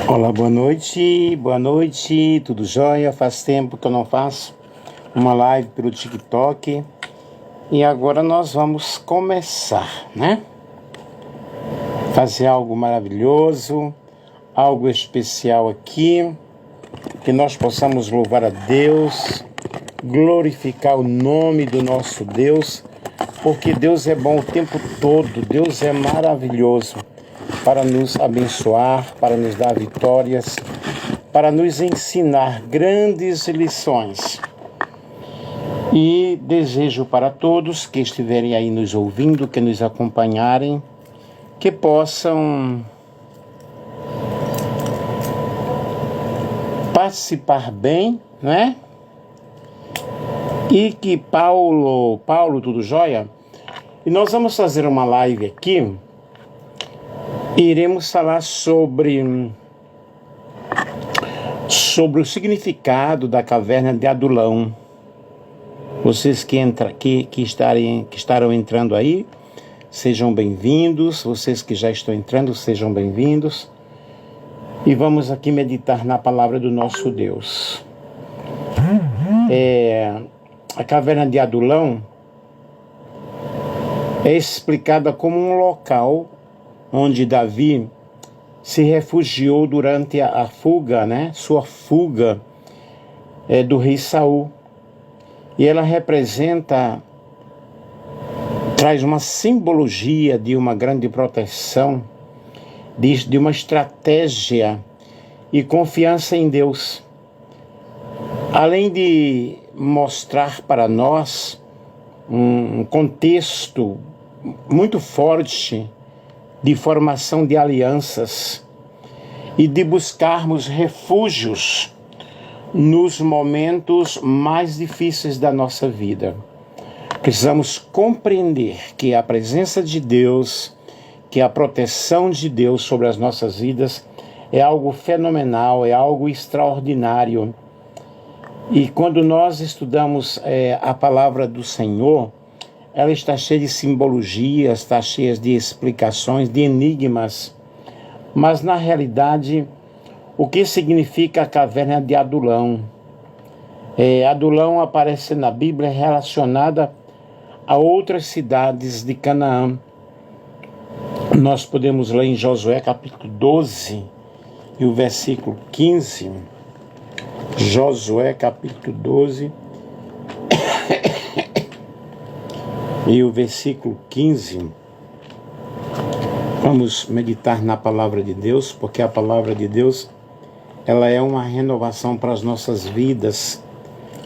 Olá, boa noite, tudo jóia? Faz tempo que eu não faço uma live pelo TikTok e agora nós vamos começar, né? Fazer algo maravilhoso, algo especial aqui, que nós possamos louvar a Deus, glorificar o nome do nosso Deus, porque Deus é bom o tempo todo, Deus é maravilhoso para nos abençoar, para nos dar vitórias, para nos ensinar grandes lições. E desejo para todos que estiverem aí nos ouvindo, que nos acompanharem, que possam participar bem, né? E que Paulo, tudo jóia? E nós vamos fazer uma live aqui. Iremos falar sobre o significado da caverna de Adulão. Vocês que estarão entrando aí, sejam bem-vindos. Vocês que já estão entrando, sejam bem-vindos. E vamos aqui meditar na palavra do nosso Deus. A caverna de Adulão é explicada como um local onde Davi se refugiou durante a fuga, né? Sua fuga do rei Saul. E ela traz uma simbologia de uma grande proteção, de uma estratégia e confiança em Deus. Além de mostrar para nós um contexto muito forte de formação de alianças e de buscarmos refúgios nos momentos mais difíceis da nossa vida. Precisamos compreender que a presença de Deus, que a proteção de Deus sobre as nossas vidas é algo fenomenal, é algo extraordinário. E quando nós estudamos a palavra do Senhor, ela está cheia de simbologias, está cheia de explicações, de enigmas. Mas, na realidade, o que significa a caverna de Adulão? Adulão aparece na Bíblia relacionada a outras cidades de Canaã. Nós podemos ler em Josué capítulo 12 e o versículo 15. Josué capítulo 12 e o versículo 15, vamos meditar na palavra de Deus, porque a palavra de Deus, ela é uma renovação para as nossas vidas,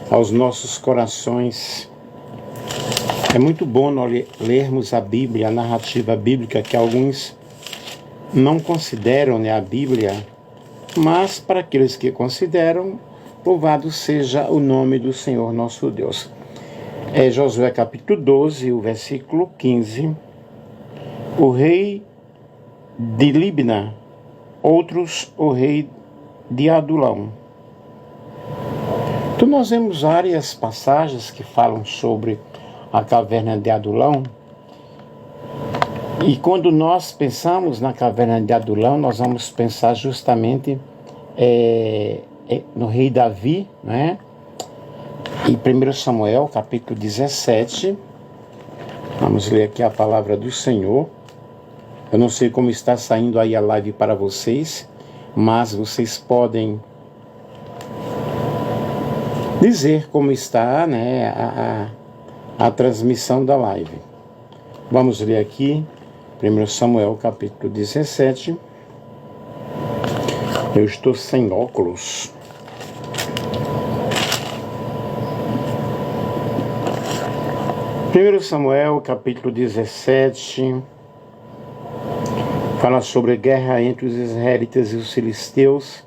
aos nossos corações. É muito bom nós lermos a Bíblia, a narrativa bíblica, que alguns não consideram, né, a Bíblia, mas para aqueles que consideram, louvado seja o nome do Senhor nosso Deus. Josué capítulo 12, o versículo 15. O rei de Libna, outros o rei de Adulão. Então nós vemos várias passagens que falam sobre a caverna de Adulão. E quando nós pensamos na caverna de Adulão, nós vamos pensar justamente no rei Davi, né? Em 1 Samuel, capítulo 17, vamos ler aqui a palavra do Senhor. Eu não sei como está saindo aí a live para vocês, mas vocês podem dizer como está, né, a transmissão da live. Vamos ler aqui, 1 Samuel, capítulo 17. Eu estou sem óculos. 1 Samuel, capítulo 17, fala sobre a guerra entre os israelitas e os filisteus.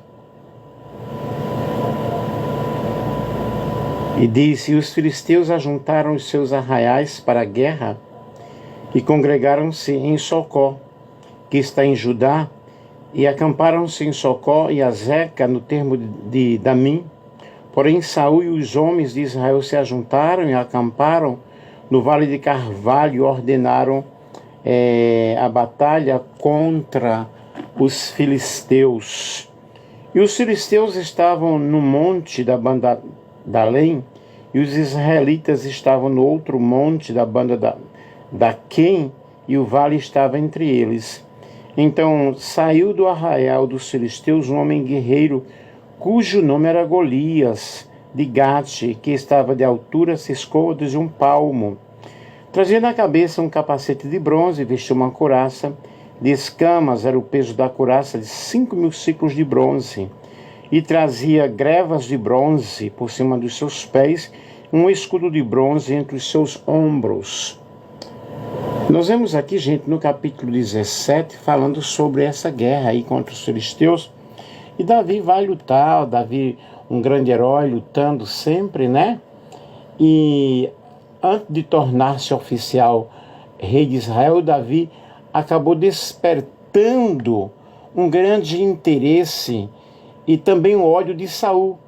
E diz: e os filisteus ajuntaram os seus arraiais para a guerra e congregaram-se em Socó, que está em Judá, e acamparam-se em Socó e Azeca, no termo de Damim. Porém Saul e os homens de Israel se ajuntaram e acamparam no Vale de Carvalho e ordenaram a batalha contra os filisteus. E os filisteus estavam no monte da banda da Além, e os israelitas estavam no outro monte da banda da Quem, e o vale estava entre eles. Então saiu do arraial dos filisteus um homem guerreiro, cujo nome era Golias, de Gate, que estava de altura 6 côvados e 1 palmo. Trazia na cabeça um capacete de bronze e vestia uma couraça de escamas, era o peso da couraça de 5.000 ciclos de bronze. E trazia grevas de bronze por cima dos seus pés, um escudo de bronze entre os seus ombros. Nós vemos aqui, gente, no capítulo 17, falando sobre essa guerra aí contra os filisteus. E Davi vai lutar, Davi, um grande herói, lutando sempre, né? E antes de tornar-se oficial rei de Israel, Davi acabou despertando um grande interesse e também um ódio de Saul.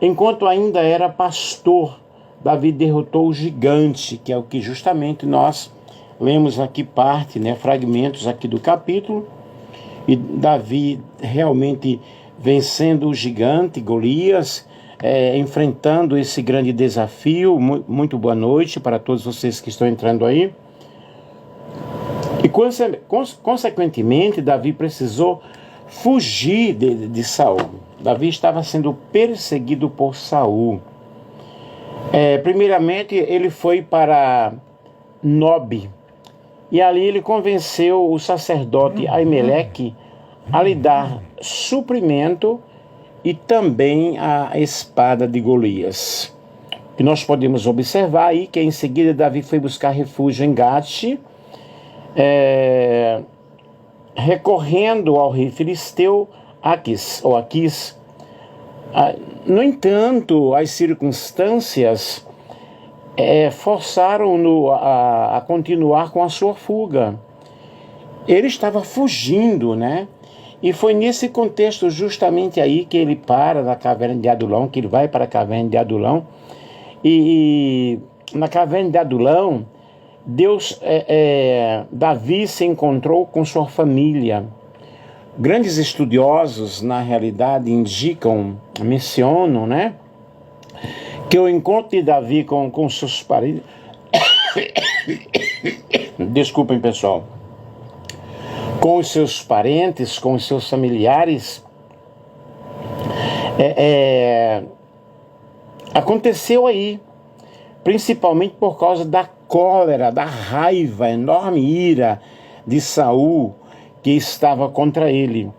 Enquanto ainda era pastor, Davi derrotou o gigante, que é o que justamente nós lemos aqui parte, né, fragmentos aqui do capítulo, e Davi realmente vencendo o gigante Golias, enfrentando esse grande desafio. Muito boa noite para todos vocês que estão entrando aí. E consequentemente, Davi precisou fugir de Saul. Davi estava sendo perseguido por Saul. Primeiramente, ele foi para Nob, e ali ele convenceu o sacerdote Aimeleque a lhe dar suprimento e também a espada de Golias. E nós podemos observar aí que em seguida Davi foi buscar refúgio em Gate, recorrendo ao rei filisteu Aquis. No entanto, as circunstâncias forçaram-no a continuar com a sua fuga. Ele estava fugindo, né? E foi nesse contexto justamente aí que ele para na caverna de Adulão, que ele vai para a caverna de Adulão. E na caverna de Adulão, Davi se encontrou com sua família. Grandes estudiosos, na realidade, mencionam, né, que o encontro de Davi com seus parentes... Desculpem, pessoal. Com os seus parentes, com os seus familiares, aconteceu aí, principalmente por causa da cólera, da raiva, enorme ira de Saul, que estava contra ele.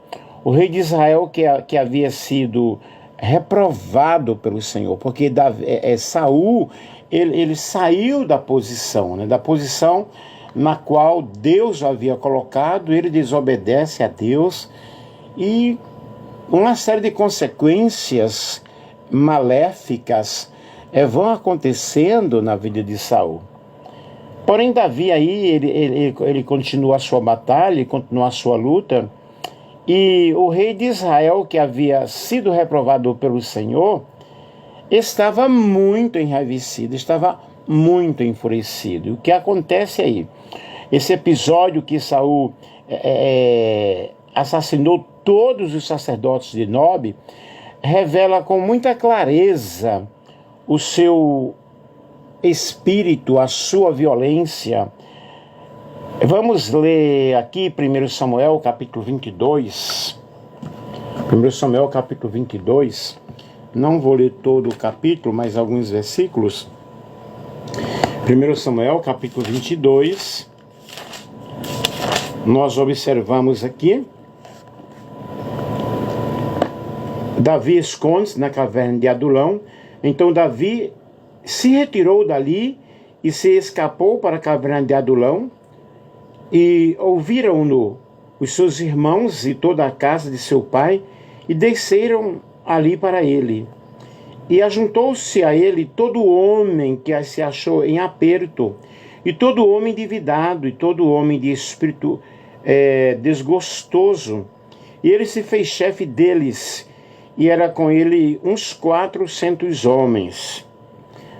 O rei de Israel que havia sido reprovado pelo Senhor, porque Saul, ele saiu da posição, né, da posição na qual Deus o havia colocado. Ele desobedece a Deus e uma série de consequências maléficas vão acontecendo na vida de Saul. Porém, Davi aí, ele continua a sua batalha, continua a sua luta, e o rei de Israel, que havia sido reprovado pelo Senhor, estava muito enraivecido, estava muito enfurecido. E o que acontece aí? Esse episódio que Saul assassinou todos os sacerdotes de Nob revela com muita clareza o seu espírito, a sua violência. Vamos ler aqui 1 Samuel capítulo 22. 1 Samuel capítulo 22. Não vou ler todo o capítulo, mas alguns versículos. 1 Samuel capítulo 22. Nós observamos aqui: Davi esconde-se na caverna de Adulão. Então Davi se retirou dali e se escapou para a caverna de Adulão. E ouviram-no os seus irmãos e toda a casa de seu pai, e desceram ali para ele. E ajuntou-se a ele todo homem que se achou em aperto, e todo homem endividado, e todo homem de espírito desgostoso. E ele se fez chefe deles, e era com ele uns 400 homens.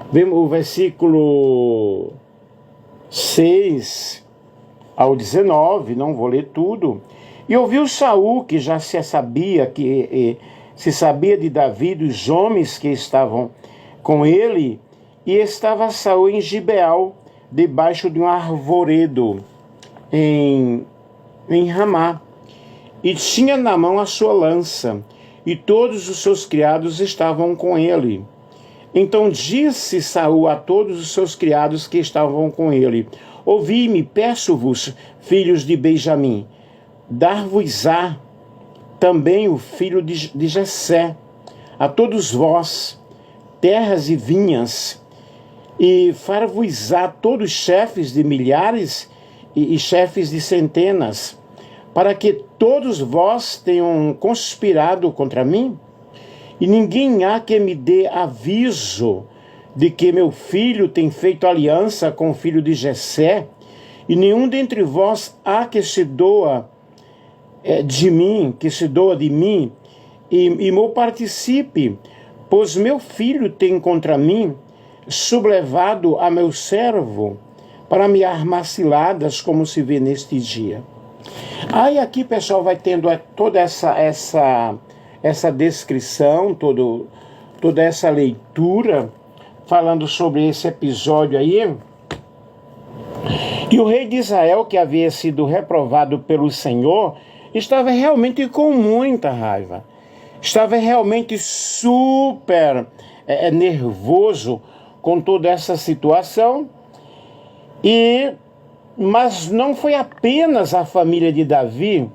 Vemos o versículo 6 ao 19, não vou ler tudo. E ouviu Saul, que já se sabia de Davi, dos homens que estavam com ele, e estava Saul em Gibeal, debaixo de um arvoredo em Ramá, e tinha na mão a sua lança, e todos os seus criados estavam com ele. Então disse Saul a todos os seus criados que estavam com ele: ouvi-me, peço-vos, filhos de Benjamim, dar-vos-á também o filho de Jessé, a todos vós, terras e vinhas, e far-vos-á todos chefes de milhares e chefes de centenas, para que todos vós tenham conspirado contra mim? E ninguém há que me dê aviso de que meu filho tem feito aliança com o filho de Jessé, e nenhum dentre vós há que se doa de mim, e me participe, pois meu filho tem contra mim sublevado a meu servo para me armar ciladas, como se vê neste dia. Aí aqui, pessoal, vai tendo toda essa descrição, toda essa leitura, falando sobre esse episódio aí. E o rei de Israel, que havia sido reprovado pelo Senhor, estava realmente com muita raiva. Estava realmente super nervoso com toda essa situação. Mas não foi apenas a família de Davi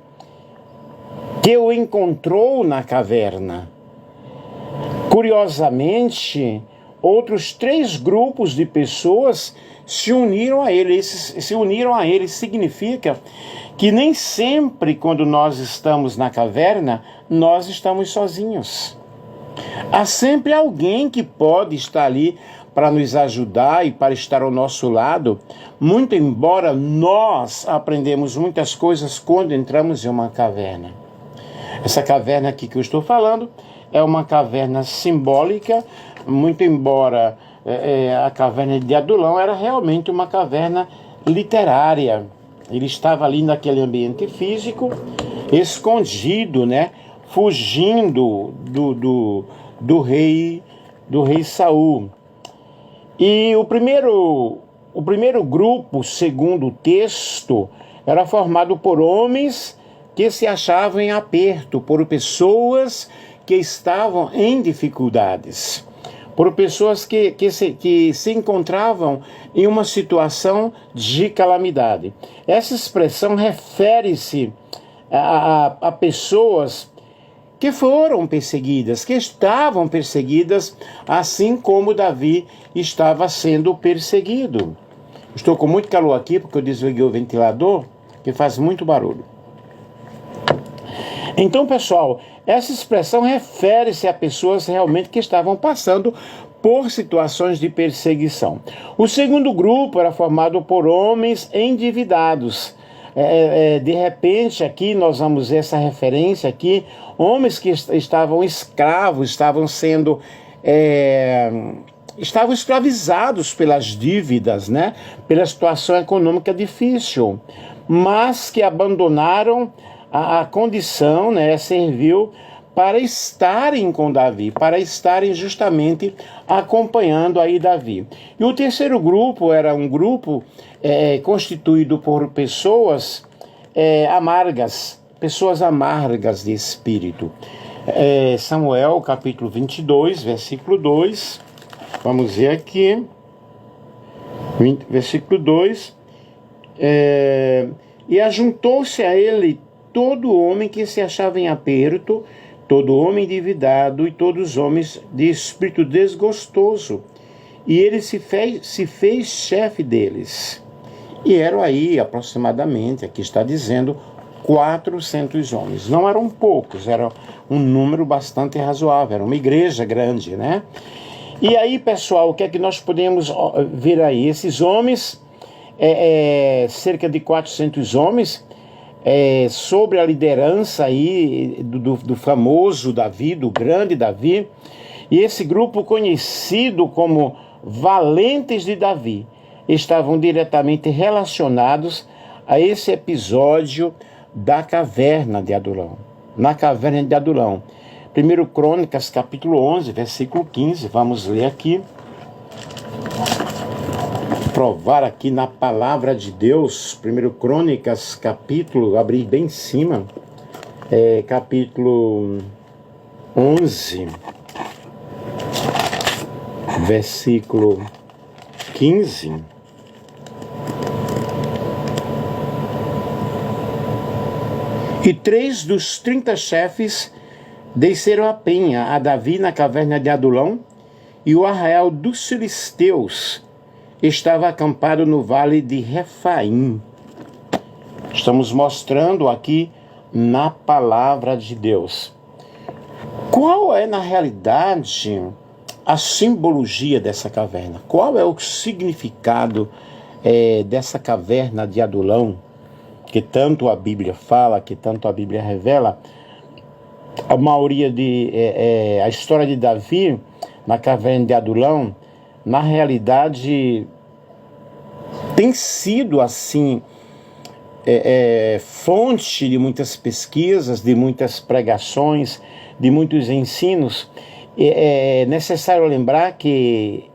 que o encontrou na caverna. Curiosamente, outros 3 grupos de pessoas se uniram a ele. Significa que nem sempre, quando nós estamos na caverna, nós estamos sozinhos. Há sempre alguém que pode estar ali para nos ajudar e para estar ao nosso lado, muito embora nós aprendemos muitas coisas quando entramos em uma caverna. Essa caverna aqui que eu estou falando é uma caverna simbólica, muito embora a caverna de Adulão era realmente uma caverna literária. Ele estava ali naquele ambiente físico, escondido, né, fugindo do rei Saul. E o primeiro grupo, segundo o texto, era formado por homens que se achavam em aperto, por pessoas que estavam em dificuldades, por pessoas que se encontravam em uma situação de calamidade. Essa expressão refere-se a pessoas que foram perseguidas, que estavam perseguidas, assim como Davi estava sendo perseguido. Estou com muito calor aqui porque eu desliguei o ventilador, que faz muito barulho. Então, pessoal, essa expressão refere-se a pessoas realmente que estavam passando por situações de perseguição. O segundo grupo era formado por homens endividados. De repente, aqui nós vamos ver essa referência aqui, homens que estavam escravos, estavam escravizados pelas dívidas, né? Pela situação econômica difícil, mas que abandonaram a condição, né? Serviu para estarem com Davi, para estarem justamente acompanhando aí Davi. E o terceiro grupo era um grupo constituído por pessoas amargas, pessoas amargas de espírito. Samuel, capítulo 22, versículo 2, vamos ver aqui, versículo 2, e ajuntou-se a ele todo homem que se achava em aperto, todo homem endividado e todos os homens de espírito desgostoso, e ele se fez chefe deles. E eram aí aproximadamente, aqui está dizendo, 400 homens. Não eram poucos, era um número bastante razoável, era uma igreja grande, né? E aí, pessoal, o que é que nós podemos ver aí? Esses homens, cerca de 400 homens, sobre a liderança aí do famoso Davi, do grande Davi, e esse grupo conhecido como Valentes de Davi, estavam diretamente relacionados a esse episódio da caverna de Adulão. Na caverna de Adulão. 1 Crônicas, capítulo 11, versículo 15. Vamos ler aqui. Provar aqui na palavra de Deus. 1 Crônicas, capítulo, abrir bem em cima. Capítulo 11, versículo 15. E 3 dos 30 chefes desceram a penha a Davi na caverna de Adulão, e o arraial dos filisteus estava acampado no vale de Refaim. Estamos mostrando aqui na palavra de Deus. Qual é, na realidade, a simbologia dessa caverna? Qual é o significado dessa caverna de Adulão, que tanto a Bíblia fala, que tanto a Bíblia revela? A maioria a história de Davi na caverna de Adulão, na realidade, tem sido assim fonte de muitas pesquisas, de muitas pregações, de muitos ensinos. É necessário lembrar que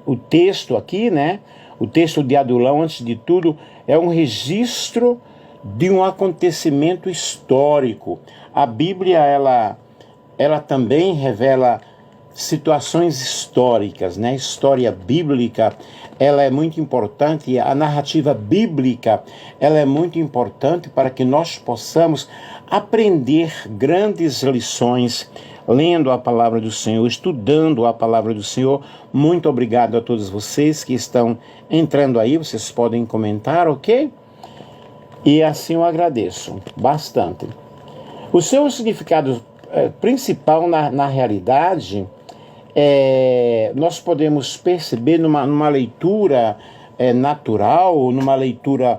o texto aqui, né, o texto de Adulão, antes de tudo, é um registro de um acontecimento histórico. A Bíblia, ela também revela situações históricas, né? História bíblica, ela é muito importante. A narrativa bíblica, ela é muito importante para que nós possamos aprender grandes lições lendo a palavra do Senhor, estudando a palavra do Senhor. Muito obrigado a todos vocês que estão entrando aí. Vocês podem comentar, ok? E assim eu agradeço bastante. O seu significado principal na realidade, nós podemos perceber numa leitura natural, numa leitura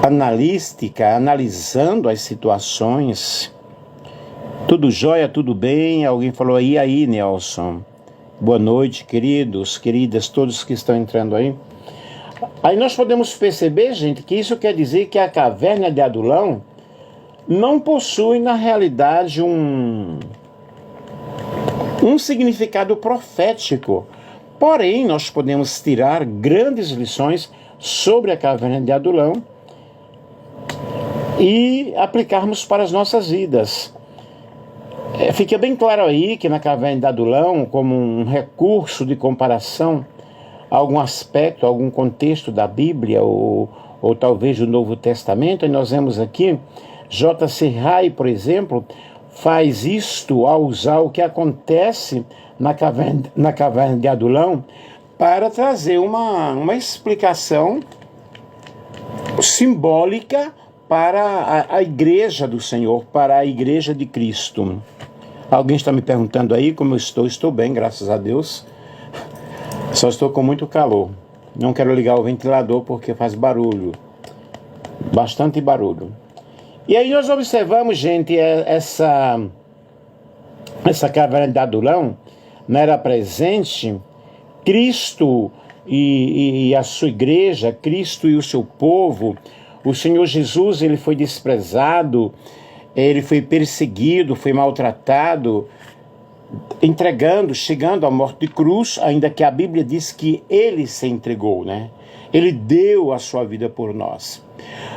analística, analisando as situações. Tudo jóia, tudo bem? Alguém falou aí, Nelson. Boa noite, queridos, queridas, todos que estão entrando aí. Aí nós podemos perceber, gente, que isso quer dizer que a caverna de Adulão não possui, na realidade, um significado profético. Porém, nós podemos tirar grandes lições sobre a caverna de Adulão e aplicarmos para as nossas vidas. Fica bem claro aí que na caverna de Adulão, como um recurso de comparação, algum aspecto, algum contexto da Bíblia ou talvez do Novo Testamento, e nós vemos aqui, J.C. Ryle, por exemplo, faz isto ao usar o que acontece na caverna de Adulão para trazer uma explicação simbólica para a igreja do Senhor, para a igreja de Cristo. Alguém está me perguntando aí como eu estou? Estou bem, graças a Deus. Só estou com muito calor. Não quero ligar o ventilador porque faz barulho. Bastante barulho. E aí nós observamos, gente, essa caverna de Adulão, não era presente Cristo e a sua igreja, Cristo e o seu povo. O Senhor Jesus, ele foi desprezado, ele foi perseguido, foi maltratado, chegando à morte de cruz, ainda que a Bíblia diz que ele se entregou, né? Ele deu a sua vida por nós.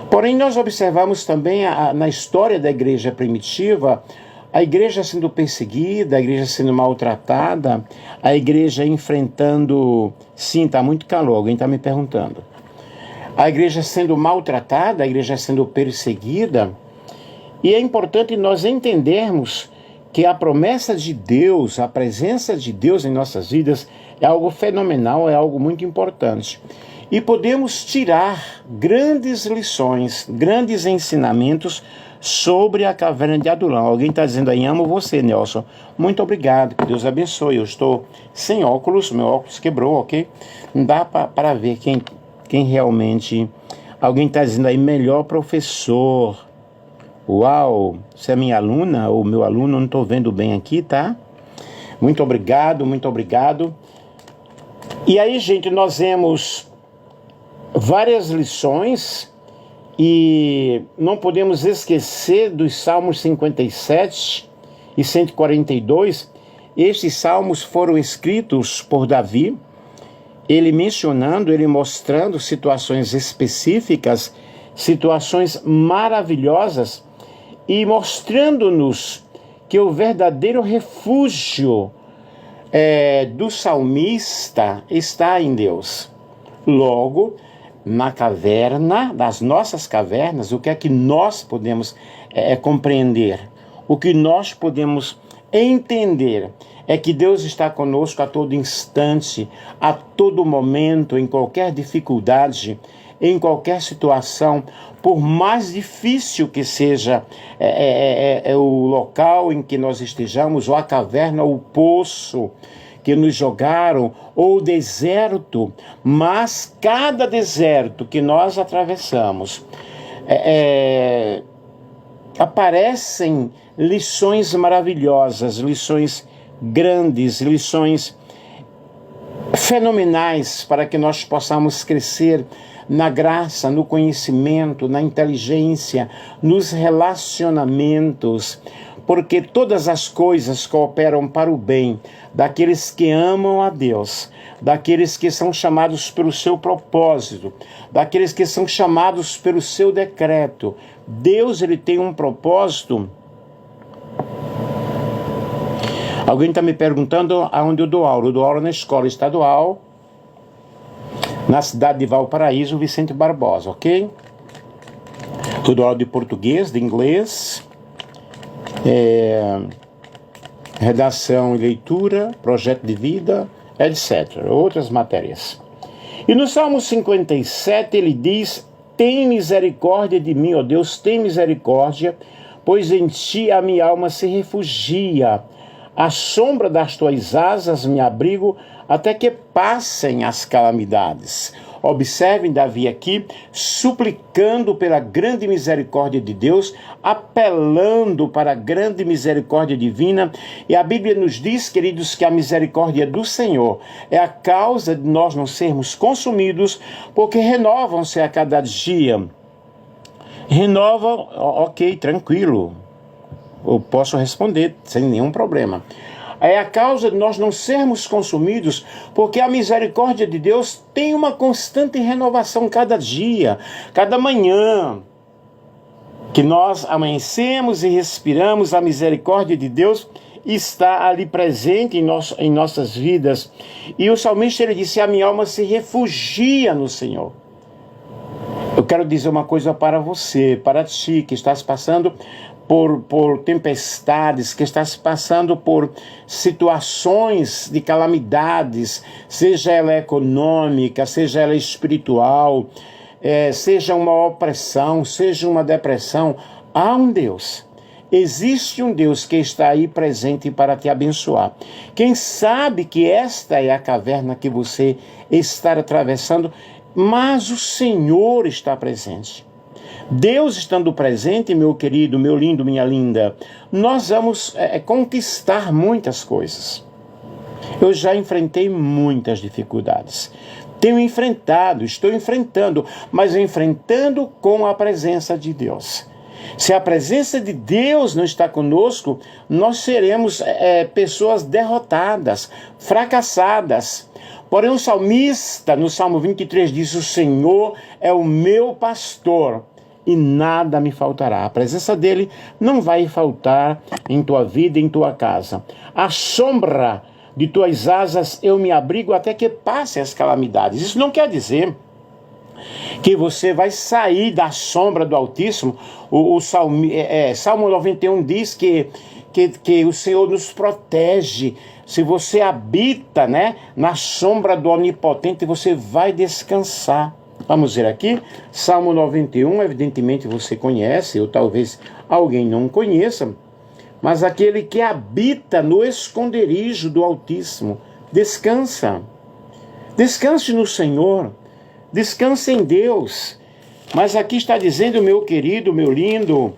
Porém, nós observamos também na história da igreja primitiva, a igreja sendo perseguida, a igreja sendo maltratada, a igreja enfrentando... Sim, está muito calor, alguém está me perguntando. A igreja sendo maltratada, a igreja sendo perseguida. E é importante nós entendermos que a promessa de Deus, a presença de Deus em nossas vidas é algo fenomenal, é algo muito importante. E podemos tirar grandes lições, grandes ensinamentos sobre a caverna de Adulão. Alguém está dizendo aí, amo você, Nelson. Muito obrigado, que Deus abençoe. Eu estou sem óculos, meu óculos quebrou, ok? Não dá para ver quem realmente... Alguém está dizendo aí, melhor professor. Uau, você é minha aluna ou meu aluno, não estou vendo bem aqui, tá? Muito obrigado, muito obrigado. E aí, gente, nós vemos várias lições E não podemos esquecer dos Salmos 57 e 142. Estes salmos foram escritos por Davi, ele mencionando, ele mostrando situações específicas, situações maravilhosas, e mostrando-nos que o verdadeiro refúgio do salmista está em Deus. Logo, na caverna, nas nossas cavernas, o que é que nós podemos compreender? O que nós podemos entender é que Deus está conosco a todo instante, a todo momento, em qualquer dificuldade, em qualquer situação, por mais difícil que seja o local em que nós estejamos, ou a caverna, ou o poço que nos jogaram, ou o deserto, mas cada deserto que nós atravessamos, aparecem lições maravilhosas, lições grandes, lições fenomenais para que nós possamos crescer na graça, no conhecimento, na inteligência, nos relacionamentos, porque todas as coisas cooperam para o bem daqueles que amam a Deus, daqueles que são chamados pelo seu propósito, daqueles que são chamados pelo seu decreto. Deus, ele tem um propósito. Alguém está me perguntando aonde eu dou aula. Eu dou aula na escola estadual, na cidade de Valparaíso, Vicente Barbosa, ok? Eu dou aula de português, de inglês, redação e leitura, projeto de vida, etc. Outras matérias. E no Salmo 57 ele diz: tem misericórdia de mim, ó Deus, tem misericórdia, pois em ti a minha alma se refugia. À sombra das tuas asas me abrigo até que passem as calamidades. Observem Davi aqui, suplicando pela grande misericórdia de Deus, apelando para a grande misericórdia divina. E a Bíblia nos diz, queridos, que a misericórdia do Senhor é a causa de nós não sermos consumidos, porque renovam-se a cada dia. Renovam, ok, tranquilo. Eu posso responder sem nenhum problema. É a causa de nós não sermos consumidos, porque a misericórdia de Deus tem uma constante renovação cada dia, cada manhã. Que nós amanhecemos e respiramos, a misericórdia de Deus está ali presente em nossas vidas. E o salmista, ele disse: a minha alma se refugia no Senhor. Eu quero dizer uma coisa para você, para ti, que estás passando por tempestades, que estás passando por situações de calamidades, seja ela econômica, seja ela espiritual, seja uma opressão, seja uma depressão. Há um Deus. Existe um Deus que está aí presente para te abençoar. Quem sabe que esta é a caverna que você está atravessando, mas o Senhor está presente. Deus estando presente, meu querido, meu lindo, minha linda, nós vamos conquistar muitas coisas. Eu já enfrentei muitas dificuldades. Estou enfrentando, mas enfrentando com a presença de Deus. Se a presença de Deus não está conosco, nós seremos pessoas derrotadas, fracassadas. Porém, o salmista, no Salmo 23, diz: o Senhor é o meu pastor e nada me faltará. A presença dele não vai faltar em tua vida, em tua casa. À sombra de tuas asas eu me abrigo até que passe as calamidades. Isso não quer dizer que você vai sair da sombra do Altíssimo. Salmo 91 diz que o Senhor nos protege. Se você habita, na sombra do Onipotente, você vai descansar. Vamos ver aqui, Salmo 91, evidentemente você conhece, ou talvez alguém não conheça, mas aquele que habita no esconderijo do Altíssimo, descansa. Descanse no Senhor, descanse em Deus. Mas aqui está dizendo, meu querido, meu lindo,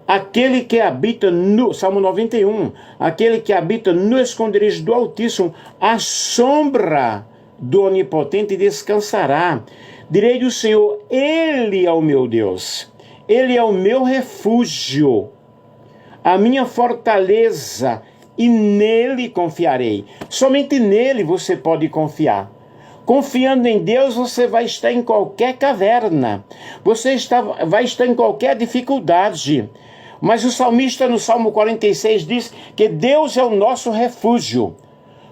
aquele que habita no, Salmo 91, aquele que habita no esconderijo do Altíssimo, à sombra do Onipotente descansará. Direi do Senhor, Ele é o meu Deus, Ele é o meu refúgio, a minha fortaleza, e nele confiarei. Somente nele você pode confiar. Confiando em Deus, você vai estar em qualquer caverna, vai estar em qualquer dificuldade. Mas o salmista no Salmo 46 diz que Deus é o nosso refúgio,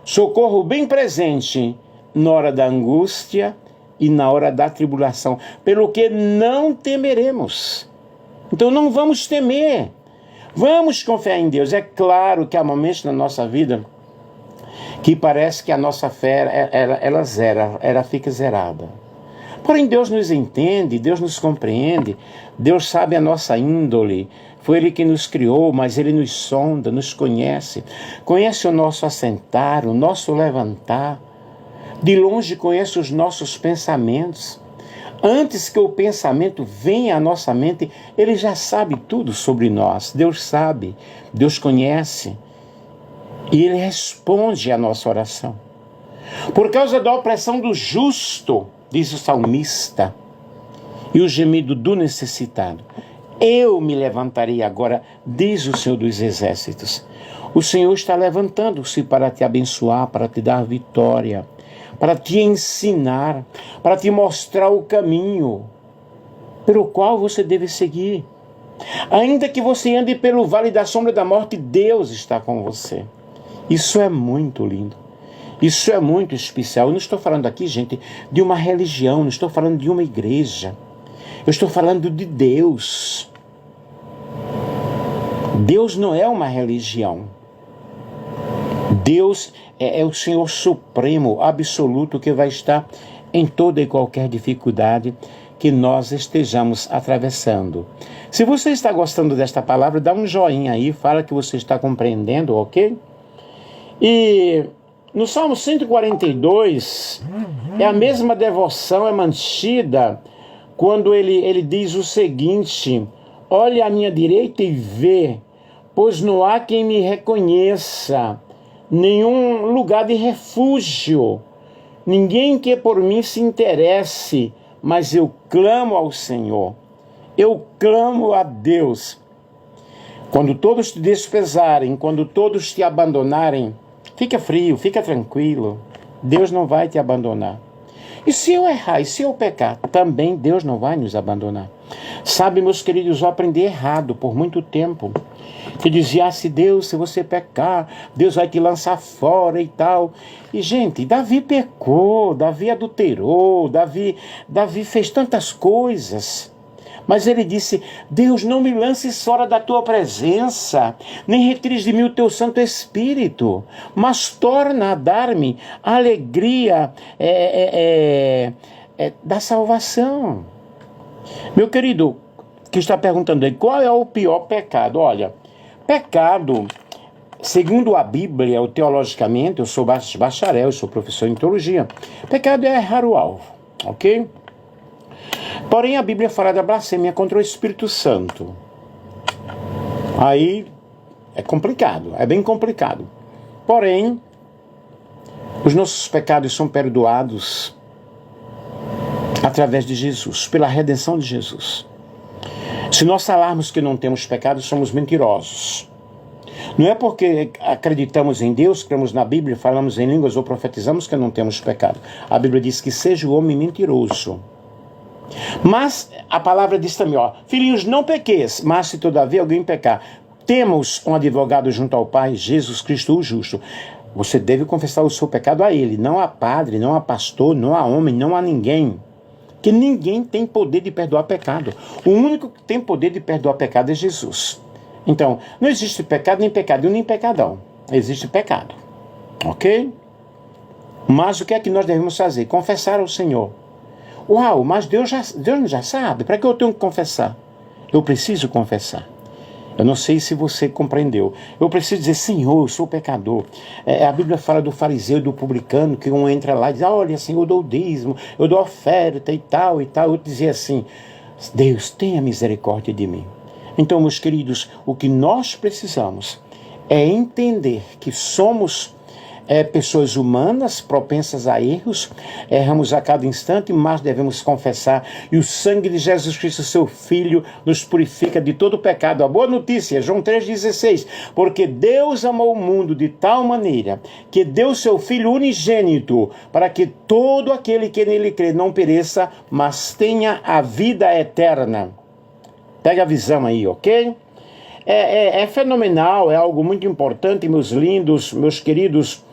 socorro bem presente na hora da angústia e na hora da tribulação, pelo que não temeremos. Então não vamos temer, vamos confiar em Deus. É claro que há momentos na nossa vida que parece que a nossa fé ela fica zerada. Porém, Deus nos entende, Deus nos compreende, Deus sabe a nossa índole. Foi Ele que nos criou, mas Ele nos sonda, nos conhece o nosso assentar, o nosso levantar. De longe conhece os nossos pensamentos. Antes que o pensamento venha à nossa mente, Ele já sabe tudo sobre nós. Deus sabe, Deus conhece. E Ele responde à nossa oração. Por causa da opressão do justo, diz o salmista, e o gemido do necessitado, eu me levantarei agora, diz o Senhor dos Exércitos. O Senhor está levantando-se para te abençoar, para te dar vitória, para te ensinar, para te mostrar o caminho pelo qual você deve seguir. Ainda que você ande pelo vale da sombra da morte, Deus está com você. Isso é muito lindo. Isso é muito especial. Eu não estou falando aqui, gente, de uma religião, não estou falando de uma igreja. Eu estou falando de Deus. Deus não é uma religião. Deus é o Senhor Supremo, absoluto, que vai estar em toda e qualquer dificuldade que nós estejamos atravessando. Se você está gostando desta palavra, dá um joinha aí, fala que você está compreendendo, ok? E no Salmo 142, é a mesma devoção, é mantida quando ele diz o seguinte: olhe à minha direita e vê, pois não há quem me reconheça, nenhum lugar de refúgio, ninguém que por mim se interesse, mas eu clamo ao Senhor, eu clamo a Deus. Quando todos te desprezarem, quando todos te abandonarem, fica frio, fica tranquilo, Deus não vai te abandonar. E se eu errar, e se eu pecar, também Deus não vai nos abandonar. Sabe, meus queridos, eu aprendi errado por muito tempo. Que dizia, se você pecar, Deus vai te lançar fora e tal. E, gente, Davi pecou, Davi adulterou, Davi fez tantas coisas. Mas ele disse, Deus, não me lances fora da tua presença, nem retires de mim o teu Santo Espírito, mas torna a dar-me a alegria da salvação. Meu querido, que está perguntando aí, qual é o pior pecado? Olha, pecado, segundo a Bíblia, teologicamente, eu sou bacharel, eu sou professor em teologia, pecado é errar o alvo, ok? Porém, a Bíblia fala da blasfêmia contra o Espírito Santo. Aí é complicado, é bem complicado. Porém, os nossos pecados são perdoados através de Jesus, pela redenção de Jesus. Se nós falarmos que não temos pecado, somos mentirosos. Não é porque acreditamos em Deus, cremos na Bíblia, falamos em línguas ou profetizamos que não temos pecado. A Bíblia diz que seja o homem mentiroso. Mas a palavra diz também, filhinhos, não pequeis, mas se todavia alguém pecar, temos um advogado junto ao Pai, Jesus Cristo o justo. Você deve confessar o seu pecado a Ele, não a padre, não a pastor, não a homem, não a ninguém. Que ninguém tem poder de perdoar pecado. O único que tem poder de perdoar pecado é Jesus. Então, não existe pecado, nem pecadinho, nem pecadão. Existe pecado. Ok? Mas o que é que nós devemos fazer? Confessar ao Senhor. Uau, mas Deus já sabe. Para que eu tenho que confessar? Eu preciso confessar. Eu não sei se você compreendeu. Eu preciso dizer, Senhor, eu sou pecador. A Bíblia fala do fariseu e do publicano, que um entra lá e diz, olha, Senhor, eu dou dízimo, eu dou oferta e tal e tal. Eu dizia assim, Deus, tenha misericórdia de mim. Então, meus queridos, o que nós precisamos é entender que somos pessoas humanas, propensas a erros, erramos a cada instante, mas devemos confessar, e o sangue de Jesus Cristo, seu Filho, nos purifica de todo pecado. A boa notícia, João 3,16, porque Deus amou o mundo de tal maneira, que deu seu Filho unigênito, para que todo aquele que nele crê não pereça, mas tenha a vida eterna. Pega a visão aí, ok? É fenomenal, é algo muito importante, meus lindos, meus queridos,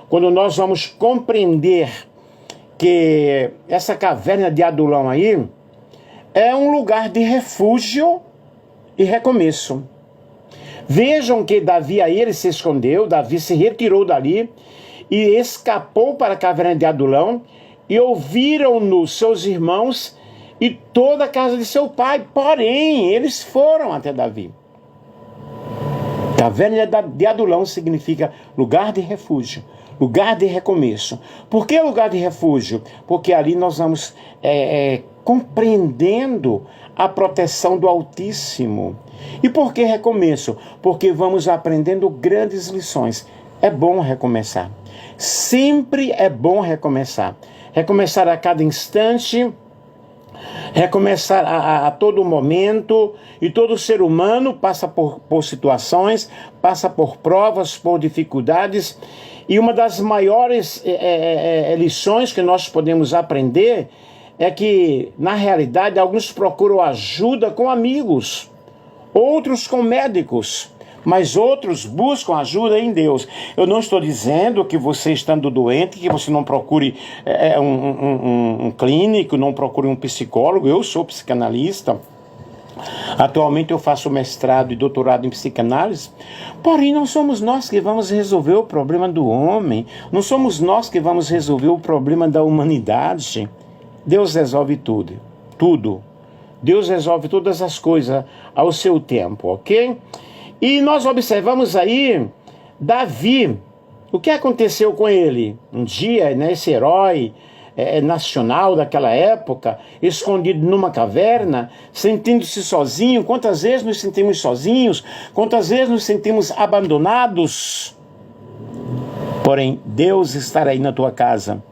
quando nós vamos compreender que essa caverna de Adulão aí é um lugar de refúgio e recomeço. Vejam que Davi aí ele se escondeu, Davi se retirou dali e escapou para a caverna de Adulão, e ouviram-no seus irmãos e toda a casa de seu pai, porém eles foram até Davi. Caverna de Adulão significa lugar de refúgio, lugar de recomeço. Por que lugar de refúgio? Porque ali nós vamos compreendendo a proteção do Altíssimo. E por que recomeço? Porque vamos aprendendo grandes lições. É bom recomeçar. Sempre é bom recomeçar. Recomeçar a cada instante, recomeçar a todo momento, e todo ser humano passa por situações, passa por provas, por dificuldades, e uma das maiores lições que nós podemos aprender é que, na realidade, alguns procuram ajuda com amigos, outros com médicos, mas outros buscam ajuda em Deus. Eu não estou dizendo que você, estando doente, que você não procure um clínico, não procure um psicólogo. Eu sou psicanalista. Atualmente eu faço mestrado e doutorado em psicanálise. Porém, não somos nós que vamos resolver o problema do homem. Não somos nós que vamos resolver o problema da humanidade. Deus resolve tudo. Tudo. Deus resolve todas as coisas ao seu tempo, ok? E nós observamos aí Davi. O que aconteceu com ele? Um dia, né, esse herói nacional daquela época, escondido numa caverna, sentindo-se sozinho. Quantas vezes nos sentimos sozinhos? Quantas vezes nos sentimos abandonados? Porém, Deus estará aí na tua casa.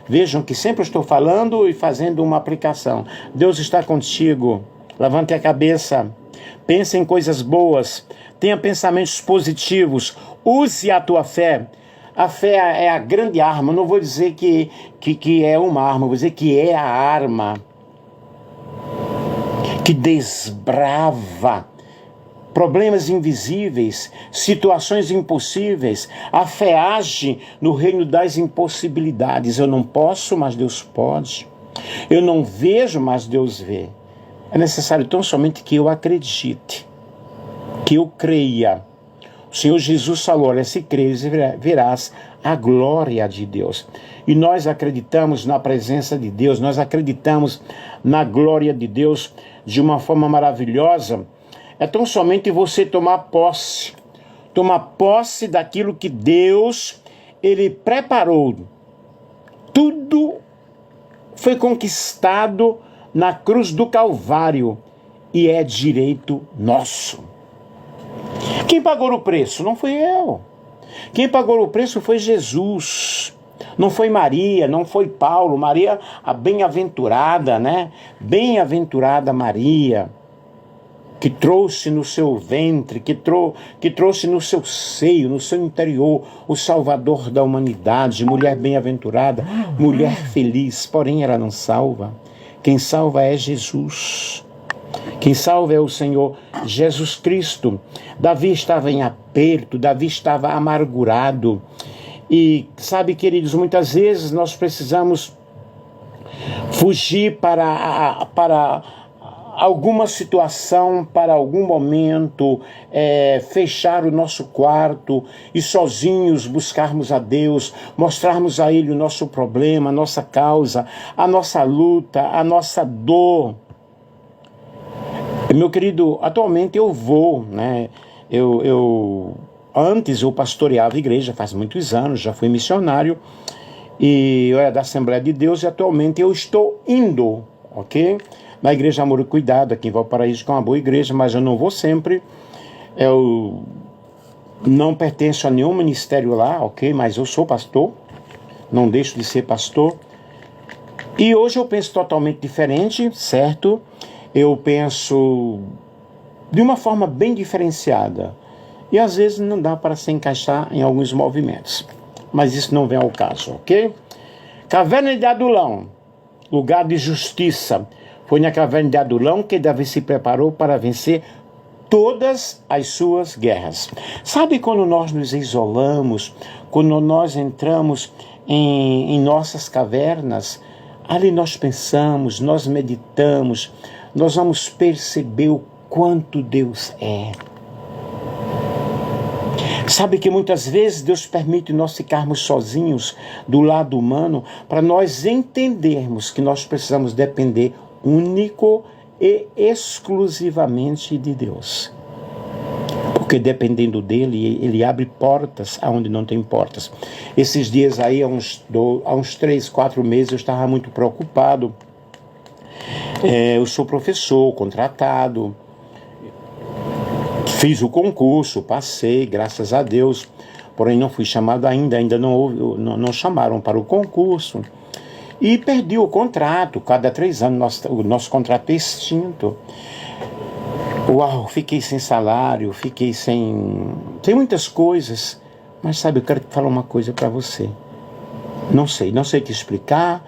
Vejam que sempre estou falando e fazendo uma aplicação. Deus está contigo. Levante a cabeça. Pense em coisas boas. Tenha pensamentos positivos. Use a tua fé. A fé é a grande arma. Não vou dizer que é uma arma, vou dizer que é a arma que desbrava problemas invisíveis, situações impossíveis. A fé age no reino das impossibilidades. Eu não posso, mas Deus pode. Eu não vejo, mas Deus vê. É necessário tão somente que eu acredite, que eu creia. O Senhor Jesus falou: olha, se creres, verás a glória de Deus. E nós acreditamos na presença de Deus, nós acreditamos na glória de Deus de uma forma maravilhosa. É tão somente você tomar posse daquilo que Deus, Ele preparou. Tudo foi conquistado na cruz do Calvário e é direito nosso. Quem pagou o preço? Não fui eu. Quem pagou o preço foi Jesus. Não foi Maria, não foi Paulo. Maria, a bem-aventurada, né? Bem-aventurada Maria, que trouxe no seu ventre, que trouxe no seu seio, no seu interior, o Salvador da humanidade. Mulher bem-aventurada, mulher feliz, porém ela não salva. Quem salva é Jesus. Quem salva é o Senhor Jesus Cristo. Davi estava em aperto, Davi estava amargurado. E sabe, queridos, muitas vezes nós precisamos fugir para alguma situação, para algum momento, fechar o nosso quarto e sozinhos buscarmos a Deus, mostrarmos a Ele o nosso problema, a nossa causa, a nossa luta, a nossa dor. Meu querido, atualmente eu vou, né? Antes eu pastoreava a igreja, faz muitos anos, já fui missionário, e eu era da Assembleia de Deus, e atualmente eu estou indo, ok? Na Igreja Amor e Cuidado, aqui em Valparaíso, que é uma boa igreja, mas eu não vou sempre. Eu Não pertenço a nenhum ministério lá, ok? Mas eu sou pastor, não deixo de ser pastor. E hoje eu penso totalmente diferente, certo? Eu penso de uma forma bem diferenciada. E às vezes não dá para se encaixar em alguns movimentos. Mas isso não vem ao caso, ok? Caverna de Adulão, lugar de justiça. Foi na caverna de Adulão que Davi se preparou para vencer todas as suas guerras. Sabe quando nós nos isolamos, quando nós entramos em nossas cavernas, ali nós pensamos, nós meditamos, nós vamos perceber o quanto Deus é. Sabe que muitas vezes Deus permite nós ficarmos sozinhos do lado humano para nós entendermos que nós precisamos depender único e exclusivamente de Deus. Porque dependendo dele, ele abre portas aonde não tem portas. Esses dias aí, há uns 3, 4 meses, eu estava muito preocupado. Eu sou professor, contratado. Fiz o concurso, passei, graças a Deus, porém não fui chamado ainda não chamaram para o concurso. E perdi o contrato, cada 3 anos o nosso contrato é extinto. Uau, fiquei sem salário, fiquei sem muitas coisas. Mas sabe, eu quero falar uma coisa para você. Não sei o que explicar.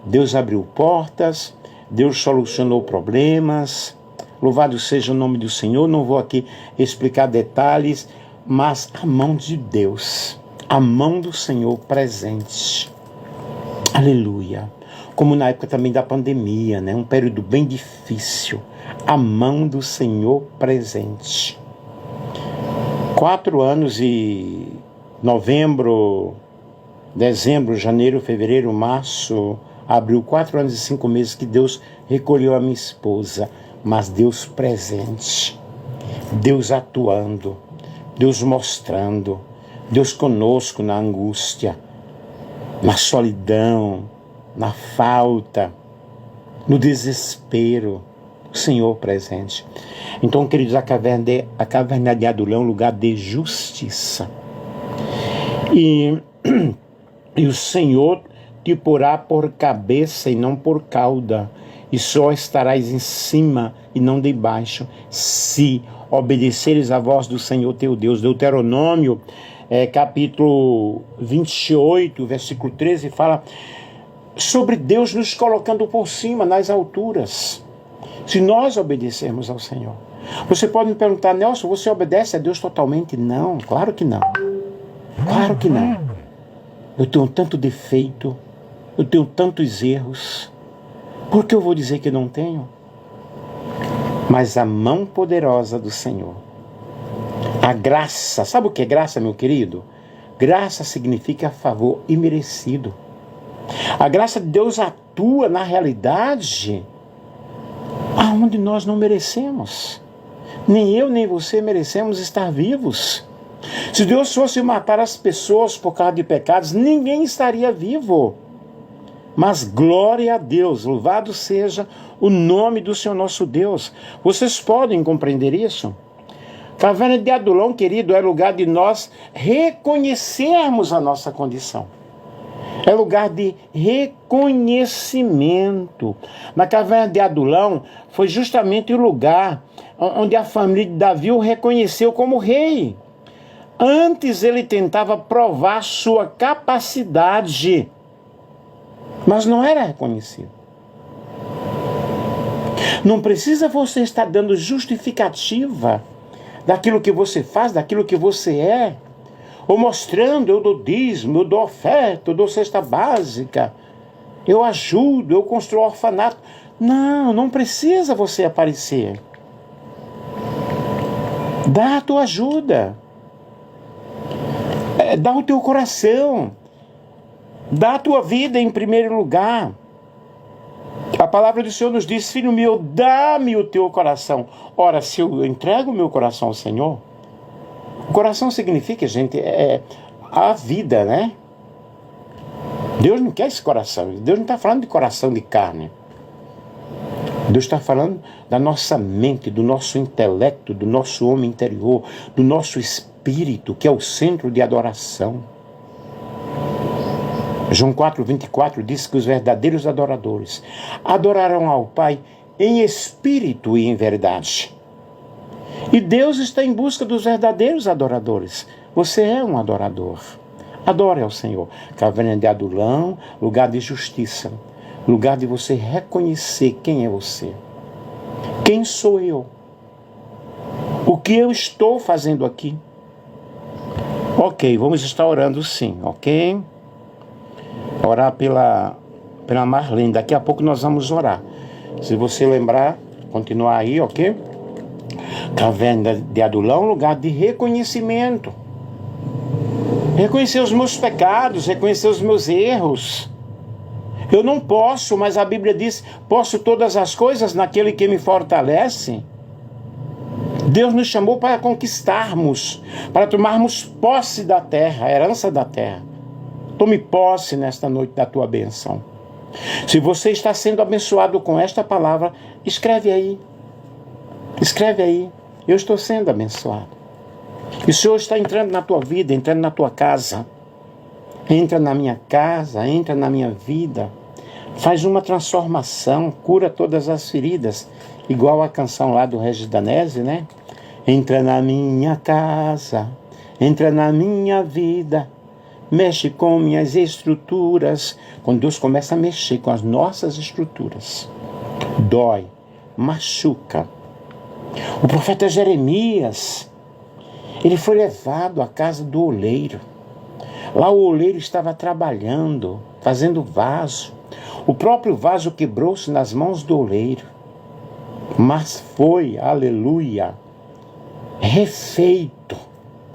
Deus abriu portas, Deus solucionou problemas. Louvado seja o nome do Senhor. Não vou aqui explicar detalhes, mas a mão de Deus, a mão do Senhor presente. Aleluia. Como na época também da pandemia, né? Um período bem difícil. A mão do Senhor presente. 4 anos e novembro, dezembro, janeiro, fevereiro, março, abril, 4 anos e 5 meses que Deus recolheu a minha esposa. Mas Deus presente, Deus atuando, Deus mostrando, Deus conosco na angústia, na solidão, na falta, no desespero, o Senhor presente. Então, queridos, a caverna de Adulão é um lugar de justiça. E o Senhor te porá por cabeça e não por cauda, e só estarás em cima e não debaixo, se obedeceres à voz do Senhor teu Deus. Deuteronômio, capítulo 28, versículo 13, fala sobre Deus nos colocando por cima, nas alturas, se nós obedecermos ao Senhor. Você pode me perguntar: Nelson, você obedece a Deus totalmente? Não, claro que não. Claro que não. Eu tenho tanto defeito, eu tenho tantos erros. Por que eu vou dizer que não tenho? Mas a mão poderosa do Senhor, a graça, sabe o que é graça, meu querido? Graça significa favor imerecido. A graça de Deus atua na realidade aonde nós não merecemos. Nem eu, nem você merecemos estar vivos. Se Deus fosse matar as pessoas por causa de pecados, ninguém estaria vivo. Mas glória a Deus, louvado seja o nome do Senhor nosso Deus. Vocês podem compreender isso? Caverna de Adulão, querido, é lugar de nós reconhecermos a nossa condição. É lugar de reconhecimento. Na caverna de Adulão foi justamente o lugar onde a família de Davi o reconheceu como rei. Antes ele tentava provar sua capacidade, mas não era reconhecido. Não precisa você estar dando justificativa daquilo que você faz, daquilo que você é, ou mostrando: eu dou dízimo, eu dou oferta, eu dou cesta básica, eu ajudo, eu construo orfanato. Não precisa você aparecer. Dá a tua ajuda, dá o teu coração, dá a tua vida em primeiro lugar. A palavra do Senhor nos diz: filho meu, dá-me o teu coração. Ora, se eu entrego o meu coração ao Senhor, o coração significa, gente, a vida, né? Deus não quer esse coração. Deus não está falando de coração de carne. Deus está falando da nossa mente, do nosso intelecto, do nosso homem interior, do nosso espírito, espírito, que é o centro de adoração. João 4:24 diz que os verdadeiros adoradores adorarão ao Pai em espírito e em verdade. E Deus está em busca dos verdadeiros adoradores. Você é um adorador. Adore ao Senhor. Caverna de Adulão, lugar de justiça. Lugar de você reconhecer quem é você. Quem sou eu? O que eu estou fazendo aqui? Ok, vamos estar orando sim, ok? Orar pela Marlene. Daqui a pouco nós vamos orar. Se você lembrar, continuar aí, ok? Caverna de Adulão, lugar de reconhecimento. Reconhecer os meus pecados, reconhecer os meus erros. Eu não posso, mas a Bíblia diz, posso todas as coisas naquele que me fortalece. Deus nos chamou para conquistarmos, para tomarmos posse da terra, a herança da terra. Tome posse nesta noite da tua bênção. Se você está sendo abençoado com esta palavra, escreve aí. Escreve aí. Eu estou sendo abençoado. E o Senhor está entrando na tua vida, entrando na tua casa. Entra na minha casa, entra na minha vida. Faz uma transformação, cura todas as feridas. Igual a canção lá do Regis Danese, né? Entra na minha casa, entra na minha vida. Mexe com minhas estruturas. Quando Deus começa a mexer com as nossas estruturas, dói, machuca. O profeta Jeremias, ele foi levado à casa do oleiro. Lá o oleiro estava trabalhando, fazendo vaso. O próprio vaso quebrou-se nas mãos do oleiro. Mas foi, aleluia, refeito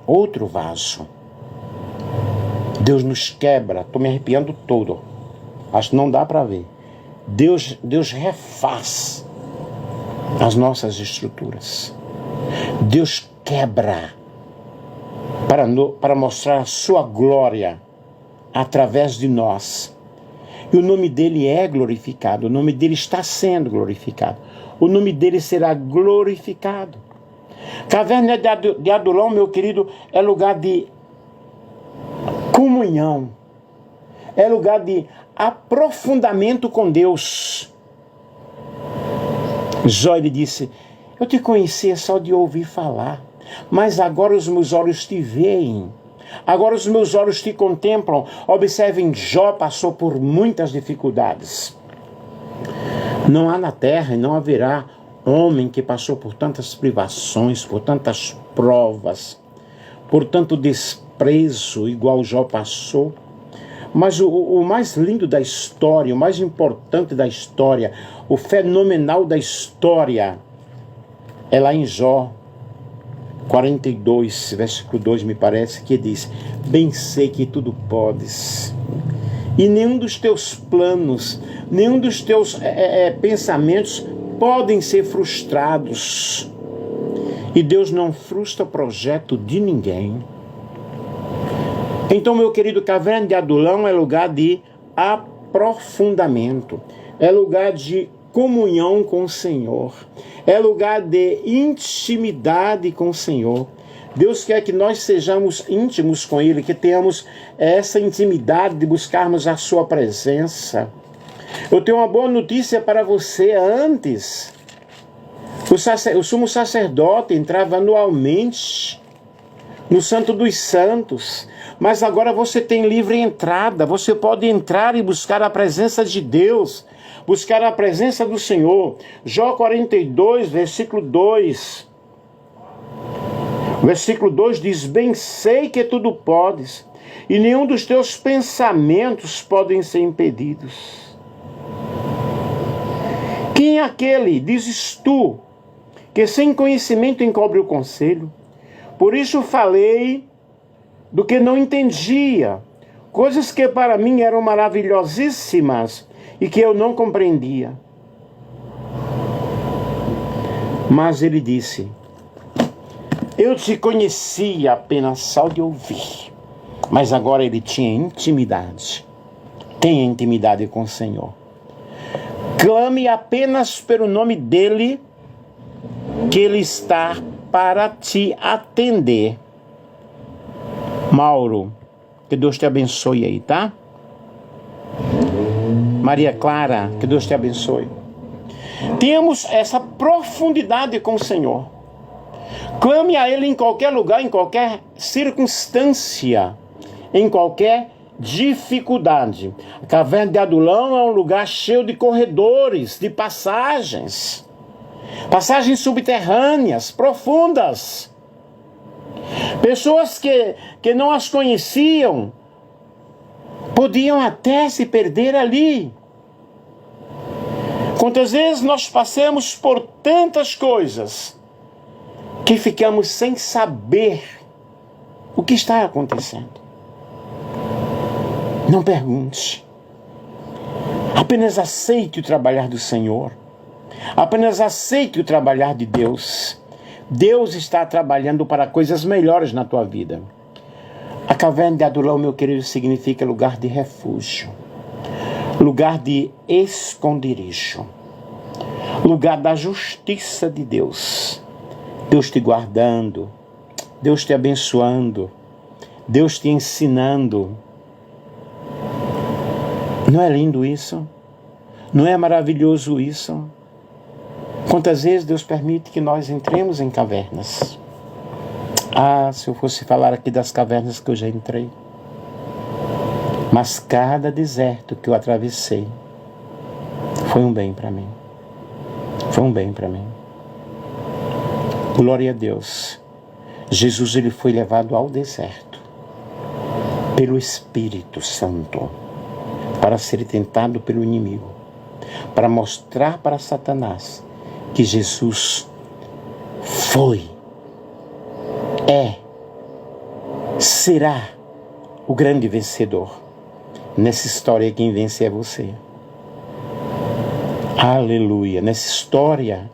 outro vaso. Deus nos quebra, estou me arrepiando todo. Acho que não dá para ver. Deus refaz as nossas estruturas. Deus quebra para mostrar a sua glória através de nós. E o nome dele é glorificado, o nome dele está sendo glorificado. O nome dele será glorificado. Caverna de Adulão, meu querido, é lugar de comunhão. É lugar de aprofundamento com Deus. Jó, ele disse, eu te conhecia só de ouvir falar, mas agora os meus olhos te veem. Agora os meus olhos te contemplam. Observem, Jó passou por muitas dificuldades. Não há na terra e não haverá homem que passou por tantas privações, por tantas provas, por tanto desprezo, igual Jó passou. Mas o mais lindo da história, o mais importante da história, o fenomenal da história, é lá em Jó 42, versículo 2, me parece, que diz, bem sei que tudo podes, e nenhum dos teus planos, nenhum dos teus pensamentos podem ser frustrados. E Deus não frustra o projeto de ninguém. Então, meu querido, Caverna de Adulão é lugar de aprofundamento, é lugar de comunhão com o Senhor, é lugar de intimidade com o Senhor. Deus quer que nós sejamos íntimos com Ele, que tenhamos essa intimidade de buscarmos a sua presença. Eu tenho uma boa notícia para você. Antes, o sumo sacerdote entrava anualmente no Santo dos Santos, mas agora você tem livre entrada. Você pode entrar e buscar a presença de Deus, buscar a presença do Senhor. Jó 42, versículo 2. Versículo 2 diz, bem sei que tudo podes, e nenhum dos teus pensamentos podem ser impedidos. Quem é aquele, dizes tu, que sem conhecimento encobre o conselho? Por isso falei do que não entendia, coisas que para mim eram maravilhosíssimas e que eu não compreendia. Mas ele disse, eu te conhecia apenas só de ouvir, mas agora ele tinha intimidade. Tenha intimidade com o Senhor. Clame apenas pelo nome dele, que ele está para te atender. Mauro, que Deus te abençoe aí, tá? Maria Clara, que Deus te abençoe. Temos essa profundidade com o Senhor. Clame a Ele em qualquer lugar, em qualquer circunstância, em qualquer dificuldade. A caverna de Adulão é um lugar cheio de corredores, de passagens subterrâneas, profundas. Pessoas que não as conheciam podiam até se perder ali. Quantas vezes nós passamos por tantas coisas que ficamos sem saber o que está acontecendo. Não pergunte. Apenas aceite o trabalhar do Senhor. Apenas aceite o trabalhar de Deus. Deus está trabalhando para coisas melhores na tua vida. A caverna de Adulão, meu querido, significa lugar de refúgio, lugar de esconderijo, lugar da justiça de Deus. Deus te guardando, Deus te abençoando, Deus te ensinando. Não é lindo isso? Não é maravilhoso isso? Quantas vezes Deus permite que nós entremos em cavernas? Ah, se eu fosse falar aqui das cavernas que eu já entrei. Mas cada deserto que eu atravessei foi um bem para mim. Foi um bem para mim. Glória a Deus. Jesus, ele foi levado ao deserto pelo Espírito Santo para ser tentado pelo inimigo, para mostrar para Satanás que Jesus foi, será o grande vencedor. Nessa história, quem vence é você. Aleluia. Nessa história,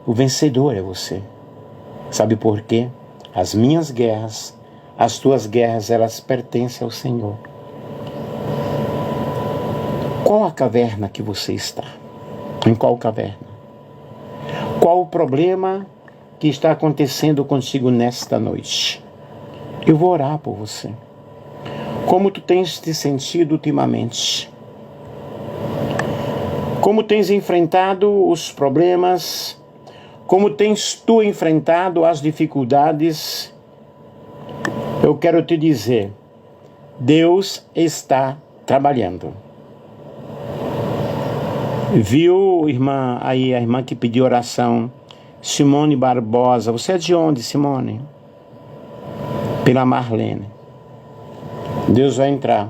o vencedor é você. Sabe por quê? As minhas guerras, as tuas guerras, elas pertencem ao Senhor. Qual a caverna que você está? Em qual caverna? Qual o problema que está acontecendo contigo nesta noite? Eu vou orar por você. Como tu tens te sentido ultimamente? Como tens enfrentado os problemas? Como tens tu enfrentado as dificuldades? Eu quero te dizer, Deus está trabalhando. Viu, irmã, aí a irmã que pediu oração, Simone Barbosa. Você é de onde, Simone? Pela Marlene. Deus vai entrar.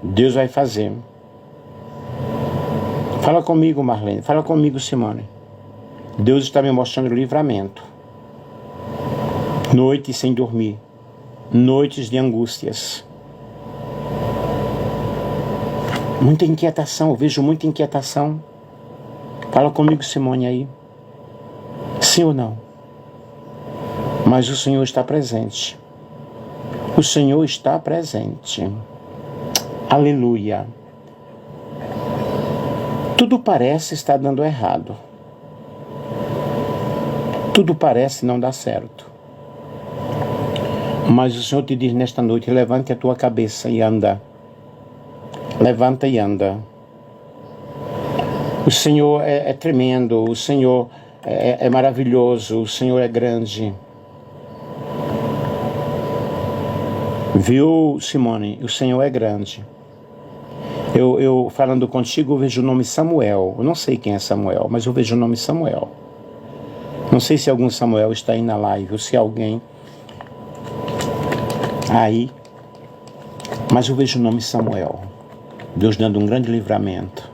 Deus vai fazer. Fala comigo, Marlene. Fala comigo, Simone. Deus está me mostrando livramento. Noites sem dormir. Noites de angústias. Muita inquietação, eu vejo muita inquietação. Fala comigo, Simone, aí. Sim ou não? Mas o Senhor está presente. O Senhor está presente. Aleluia. Tudo parece estar dando errado. Tudo parece não dar certo. Mas o Senhor te diz nesta noite, levante a tua cabeça e anda. Levanta e anda. O Senhor é tremendo, o Senhor é maravilhoso, o Senhor é grande. Viu, Simone? O Senhor é grande. Eu falando contigo, eu vejo o nome Samuel. Eu não sei quem é Samuel, mas eu vejo o nome Samuel. Não sei se algum Samuel está aí na live, ou se alguém aí, mas eu vejo o nome Samuel. Deus dando um grande livramento.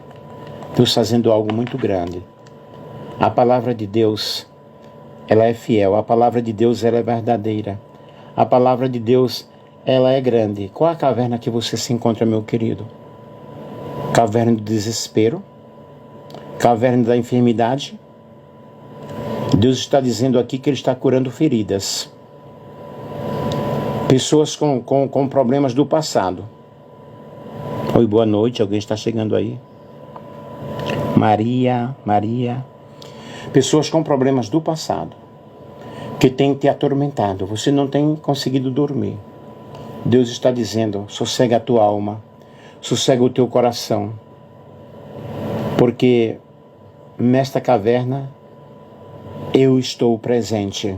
Deus fazendo algo muito grande. A palavra de Deus, ela é fiel. A palavra de Deus, ela é verdadeira. A palavra de Deus, ela é grande. Qual a caverna que você se encontra, meu querido? Caverna do desespero? Caverna da enfermidade? Deus está dizendo aqui que Ele está curando feridas. Pessoas com problemas do passado. Oi, boa noite, alguém está chegando aí? Maria. Pessoas com problemas do passado, que têm te atormentado, você não tem conseguido dormir. Deus está dizendo: sossega a tua alma, sossega o teu coração, porque nesta caverna eu estou presente.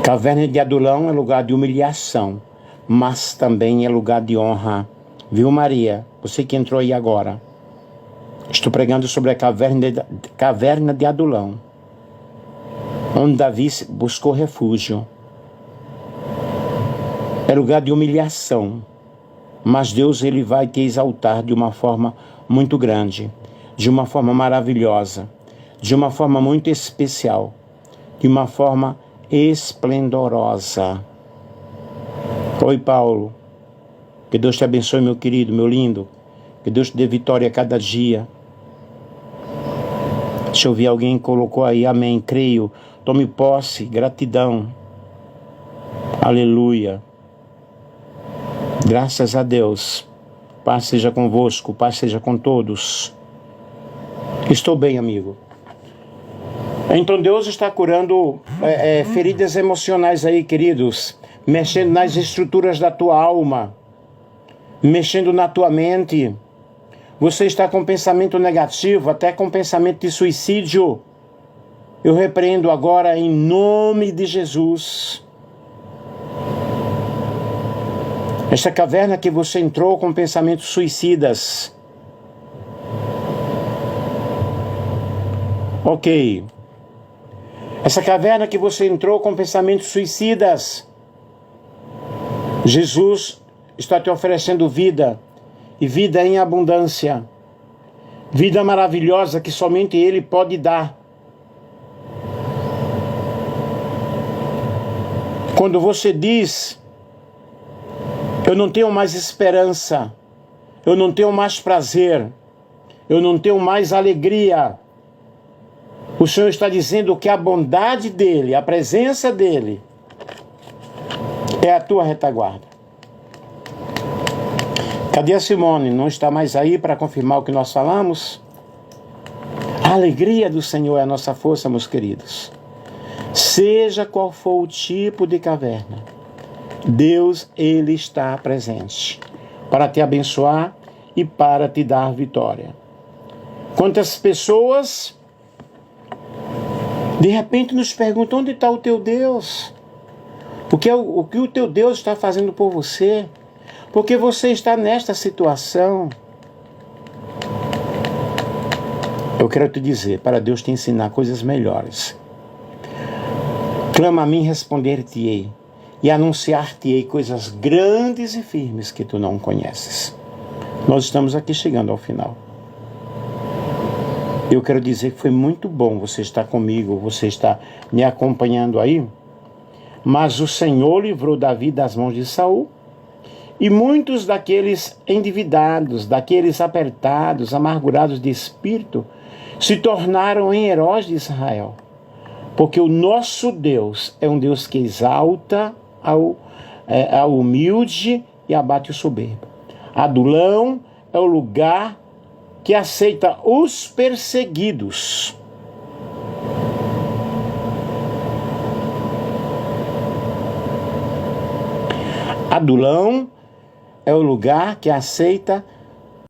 Caverna de Adulão é lugar de humilhação, mas também é lugar de honra. Viu, Maria? Você que entrou aí agora. Estou pregando sobre a caverna de Adulão, onde Davi buscou refúgio. É lugar de humilhação, mas Deus ele vai te exaltar de uma forma muito grande, de uma forma maravilhosa, de uma forma muito especial, de uma forma esplendorosa. Oi, Paulo. Que Deus te abençoe, meu querido, meu lindo. Que Deus te dê vitória a cada dia. Deixa eu ver, alguém colocou aí, amém, creio. Tome posse, gratidão. Aleluia. Graças a Deus. Paz seja convosco, paz seja com todos. Estou bem, amigo. Então Deus está curando feridas emocionais aí, queridos. Mexendo nas estruturas da tua alma. Mexendo na tua mente. Você está com pensamento negativo, até com pensamento de suicídio. Eu repreendo agora em nome de Jesus. Esta caverna que você entrou com pensamentos suicidas. Ok. Essa caverna que você entrou com pensamentos suicidas. Jesus está te oferecendo vida. E vida em abundância. Vida maravilhosa que somente Ele pode dar. Quando você diz: eu não tenho mais esperança, eu não tenho mais prazer, eu não tenho mais alegria, o Senhor está dizendo que a bondade dEle, a presença dEle, é a tua retaguarda. Cadê a Simone? Não está mais aí para confirmar o que nós falamos? A alegria do Senhor é a nossa força, meus queridos. Seja qual for o tipo de caverna, Deus, Ele está presente para te abençoar e para te dar vitória. Quantas pessoas de repente nos perguntam: onde está o teu Deus? O que o teu Deus está fazendo por você? Porque você está nesta situação. Eu quero te dizer, para Deus te ensinar coisas melhores. Clama a mim, responder-te-ei, e anunciar-te-ei coisas grandes e firmes que tu não conheces. Nós estamos aqui chegando ao final. Eu quero dizer que foi muito bom você estar comigo, você está me acompanhando aí. Mas o Senhor livrou Davi das mãos de Saul, e muitos daqueles endividados, daqueles apertados, amargurados de espírito, se tornaram em heróis de Israel. Porque o nosso Deus é um Deus que exalta ao humilde e abate o soberbo. Adulão é o lugar que aceita os perseguidos. Adulão é o lugar que aceita